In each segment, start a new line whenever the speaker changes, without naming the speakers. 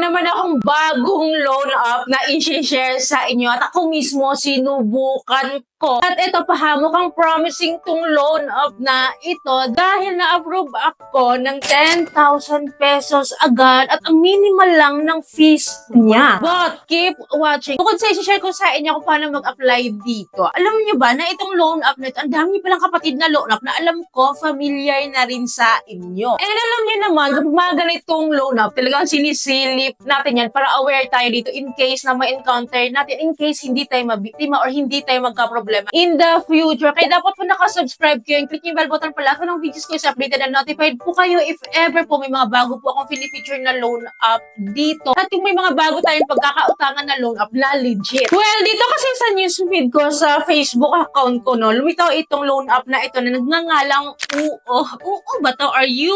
naman akong bagong loan app na i-share sa inyo at ako mismo sinubukan ko. At ito pa, mukhang promising tong loan app na ito dahil na-approve ako ng 10,000 pesos agad at ang minimal lang ng fees niya. But keep watching. Bukod sa i-share ko sa inyo kung paano mag-apply dito. Alam niyo ba na itong loan app na ito, ang dami palang kapatid na loan app na alam ko familiar na rin sa inyo. And alam niyo naman, kapag mga ganitong loan app, talagang sinisilip natin yan para aware tayo dito in case na ma-encounter natin, in case hindi tayo mabiktima or hindi tayo magka-problema in the future. Kaya dapat po nakasubscribe kayo and click yung bell button pala ng videos ko is updated and notified po kayo if ever po may mga bago po akong feature na loan app dito. At yung may mga bago tayong pagkakautangan na loan app na legit. Well, dito kasi sa newsfeed ko sa Facebook account ko, no, lumitaw itong loan app na ito na nagngangalang UO ba to? Are you?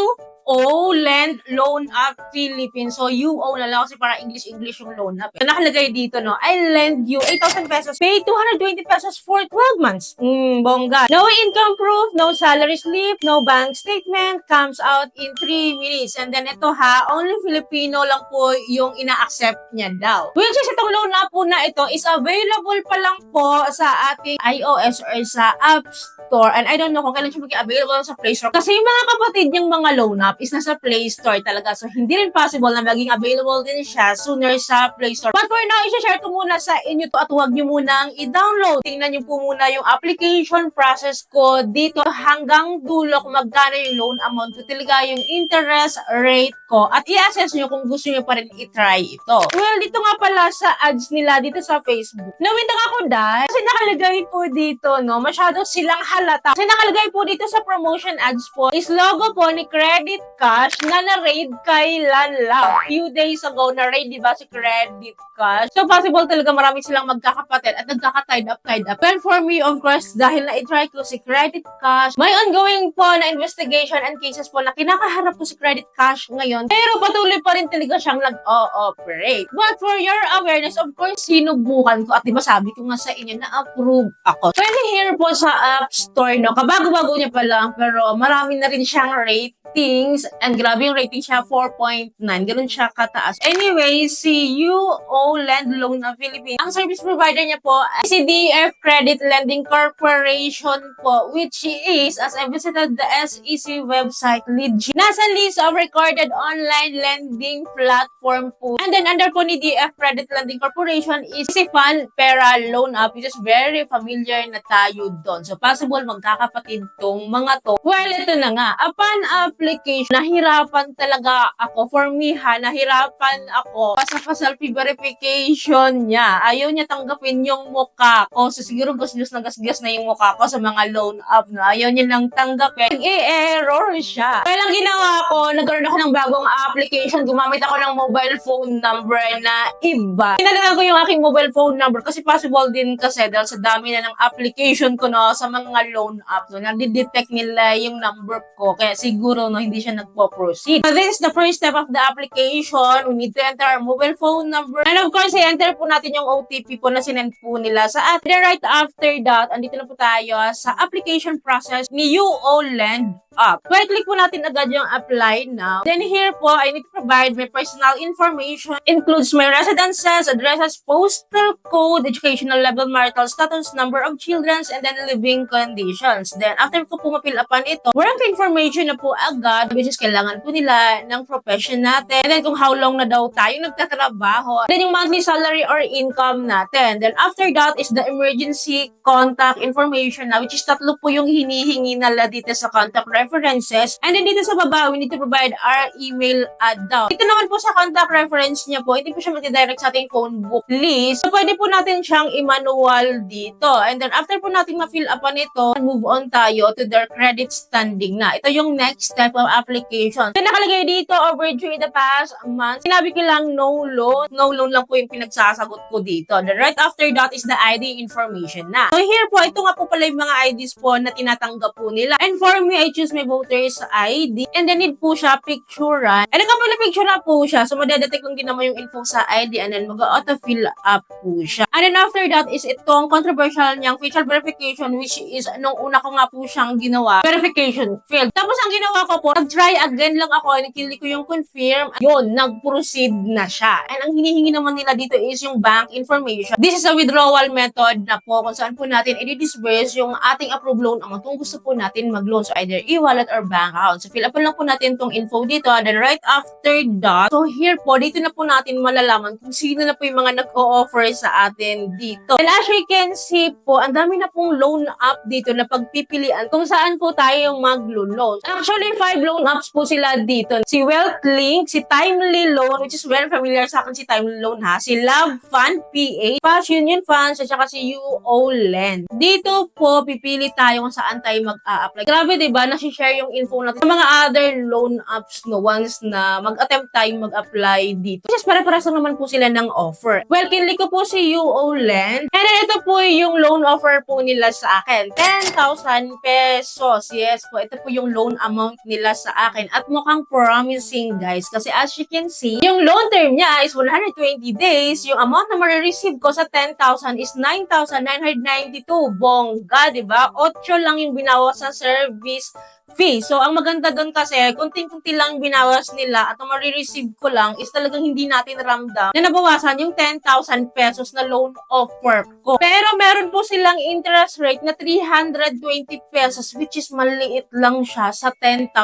Lend Loan App Philippines. So, UO na lang kasi para English yung loan app. So, nakalagay dito, no, I lend you 8,000 pesos, pay 220 pesos for 12 months. Bongga. No income proof, no salary slip, no bank statement, comes out in 3 minutes. And then ito only Filipino lang po yung ina-accept niya daw. Which is itong loan app po na ito is available pa lang po sa ating iOS or sa App Store. And I don't know kung kailan siya maging available sa Play Store. Kasi yung mga kapatid yung mga loan app is nasa Play Store talaga. So, hindi rin possible na maging available din siya sooner sa Play Store. But for now, i-share ko muna sa inyo to at huwag nyo munang i-download. Tingnan nyo po muna yung application process ko dito hanggang dulo kung magkano yung loan amount ko, talaga yung interest rate ko at i-assess nyo kung gusto nyo pa rin i-try ito. Well, dito nga pala sa ads nila dito sa Facebook. Nawindang ako dahil kasi nakalagay po dito, no, masyado silang halata. Kasi nakalagay po dito sa promotion ads po is logo po ni Credit Cash na na-raid kailan lang. Few days ago na-raid, di ba, si Credit Cash. So, possible talaga marami silang magkakapatid at nagkaka-tied up. Well, for me, of course, dahil na-try ko si Credit Cash, may ongoing po na investigation and cases po na kinakaharap ko si Credit Cash ngayon. Pero patuloy pa rin talaga siyang nag-ooperate. But for your awareness, of course, sinubukan ko. At di ba sabi ko nga sa inyo na approve ako. Pwede here po sa App Store, no? Kabago-bago niya pa lang, pero marami na rin siyang ratings. And grabe yung rating siya, 4.9. Ganun siya kataas. Anyway, si UO Lend Loan of Philippines, ang service provider niya po ay si DF Credit Lending Corporation po, which is, as I visited the SEC website, legit. Nasa list of recorded online lending platform po. And then under po ni DF Credit Lending Corporation is si Pera Loan App, which is very familiar na tayo doon. So possible magkakapatid tong mga to. Well, ito na nga. Upon application, nahirapan talaga ako. For me nahirapan ako sa selfie verification niya. Ayaw niya tanggapin yung mukha ko. So siguro gasgas na yung mukha ko sa mga loan app na. Ayaw niya lang tanggapin. Nag-error siya. Kaya lang ginawa ko, nagkaroon ako ng bagong application. Gumamit ako ng mobile phone number na iba. Pinalagan ko yung aking mobile phone number kasi possible din kasi dahil sa dami na ng application ko, no, sa mga loan app, no, nag-detect nila yung number ko. Kaya siguro, no, hindi siya nagpo-proceed. So, this is the first step of the application. We need to enter our mobile phone number. And of course, i-enter po natin yung OTP po na sinend po nila sa atin. Right after that, andito na po tayo sa application process ni UO Lend App. Well, click po natin agad yung apply now. Then here po, I need to provide my personal information. Includes my residences, addresses, postal code, educational level, marital status, number of children, and then living conditions. Then after ko po ma-fill upan ito, work information na po agad, which is kailangan po nila ng profession natin. And then kung how long na daw tayo nagtatrabaho. Then yung monthly salary or income natin. Then after that is the emergency contact information na, which is tatlo po yung hinihingi nila dito sa contact references. And then dito sa baba, we need to provide our email daw. Ito naman po sa contact reference niya po, hindi po siya mag-direct sa ating phone book list. So pwede po natin siyang i-manual dito. And then after po natin ma-fill upan ito, move on tayo to their credit standing na. Ito yung next step of application. So nakalagay dito, overdue in the past month. Sinabi ko lang no loan. No loan lang po yung pinagsasagot ko dito. Then right after that is the ID information na. So here po, ito nga po pala yung mga IDs po na tinatanggap po nila. And for me, I choose is my voter's ID. And then need po siya picturean. And kapag na-picture na po siya, so madedetect lang din naman yung info sa ID and then mag-auto-fill up po siya. And then after that is itong controversial niyang facial verification which is nung una ko nga po siyang ginawa, verification failed. Tapos ang ginawa ko po, nag-try again lang ako, nakili ko yung confirm, yun, nag-proceed na siya. And ang hinihingi naman nila dito is yung bank information. This is a withdrawal method na po kung saan po natin i-disburse yung ating approved loan amount kung gusto po natin mag-loan. So either e-wallet or bank account. So fill up lang po natin tong info dito. And then right after that, so here po, dito na po natin malalaman kung sino na po yung mga nag-o-offer sa atin dito. And as you can see po, ang dami na pong loan app dito na pagpipilian kung saan po tayo mag-loan. Actually, 5 loan apps po sila dito. Si WealthLink, si Timely Loan, which is very familiar sa akin si Timely Loan ha, si Love Fund PA, Fast Union Funds, at saka si UOLend. Dito po, pipili tayo kung saan tayo mag-a-apply. Grabe, diba? Nasi-share yung info natin sa mga other loan apps no once na mag-attempt tayong mag-apply dito. Kasi pare-paras lang naman po sila ng offer. Well, kinlik ko po si UOLend. And then ito po yung loan offer po nila sa akin. 10,000 pesos. Yes po, ito po yung loan amount nila sa akin. At mukhang promising guys. Kasi as you can see, yung loan term niya is 120 days. Yung amount na ma-receive ko sa 10,000 is 9,992. Bongga, diba? 8 lang yung binawas sa service fee. So, ang maganda doon kasi, kunting-kunti lang binawas nila at ang marireceive ko lang is talagang hindi natin ramdam na nabawasan yung 10,000 pesos na loan offer ko. Pero meron po silang interest rate na 320 pesos which is maliit lang siya sa 10,000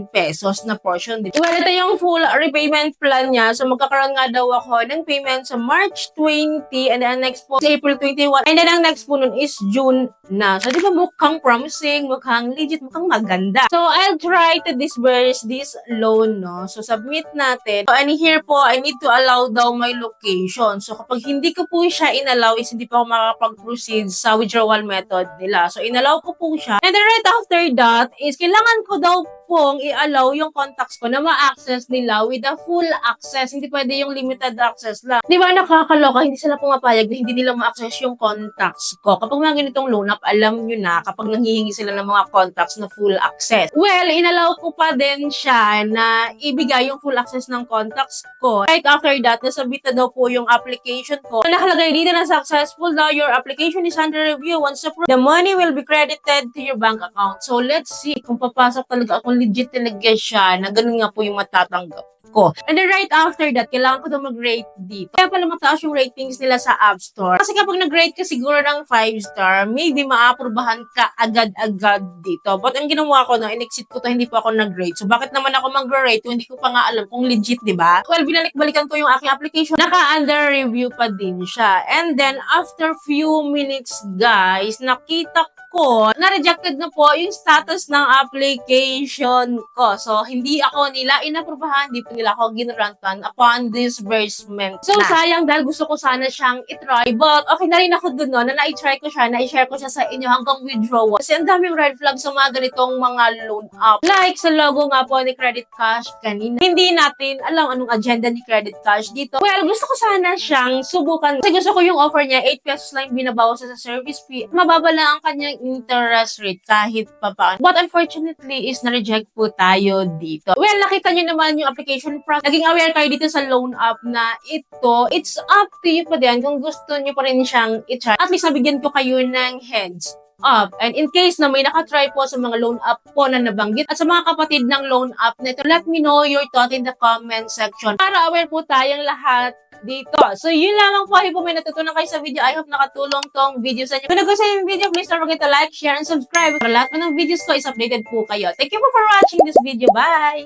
pesos na portion dito. Well, ito yung full repayment plan niya. So, magkakaroon nga daw ako ng payment sa March 20 and then next po is April 21 and then ang next po nun is June na. So, di ba mukhang promising, mukhang legit, mukhang maganda. So, I'll try to disburse this loan, no? So, submit natin. So, and here po, I need to allow daw my location. So, kapag hindi ko po siya inallow, is hindi pa ako makakapag-proceed sa withdrawal method nila. So, inallow ko po siya. And then right after that, is kailangan ko daw pong i-allow yung contacts ko na ma-access nila with a full access. Hindi pwede yung limited access lang. Di ba nakakaloka? Hindi sila pumapayag na hindi nila ma-access yung contacts ko. Kapag mga ganitong loan app, alam nyo na kapag nanghihingi sila ng mga contacts na full access. Well, inallow ko pa din siya na ibigay yung full access ng contacts ko. Right after that, nasabit na daw po yung application ko. Nakalagay dito na successful daw. Your application is under review. Once approved, the money will be credited to your bank account. So, let's see kung papasok talaga akong legit talaga siya na ganun nga po yung matatanggap ko. And then right after that, kailangan ko daw mag-rate dito. Kaya pala mataas yung ratings nila sa App Store. Kasi kapag nag-rate ka siguro ng 5-star, maybe maaprubahan ka agad-agad dito. But ang ginawa ko na, in-exit ko to, hindi pa ako nag-rate. So bakit naman ako mag-rate kung hindi ko pa nga alam kung legit, di ba? Well, binalik-balikan ko yung aking application. Naka-under review pa din siya. And then after few minutes, guys, nakita ko, na-rejected na po yung status ng application ko. So, hindi ako nila inaprubahan, hindi po nila ako ginrantan upon disbursement. So, sayang dahil gusto ko sana siyang itry. But, okay na rin ako dun no, na na-try ko siya, na-share ko siya sa inyo hanggang withdrawal. Kasi ang daming red flag sa mga ganitong mga loan app. Like sa logo nga po ni Credit Cash kanina. Hindi natin alam anong agenda ni Credit Cash dito. Well, gusto ko sana siyang subukan. Kasi gusto ko yung offer niya, 8 pesos lang yung binabawas sa service fee. Mababa lang ang kanyang interest rate kahit pa paano. But unfortunately is na-reject po tayo dito. Well, nakita nyo naman yung application process. Naging aware kayo dito sa loan app na ito, it's up to you pa din kung gusto nyo pa rin siyang i-try. At least nabigyan ko kayo ng heads up. And in case na may nakatry po sa mga loan app po na nabanggit at sa mga kapatid ng loan app na ito, let me know your thought in the comment section para aware po tayong lahat dito. So, yun lamang po. Ay po may natutunan kayo sa video. I hope nakatulong tong video sa inyo. Kung nagustuhan yung video, please don't forget to like, share, and subscribe. Para lahat po ng videos ko is updated po kayo. Thank you po for watching this video. Bye!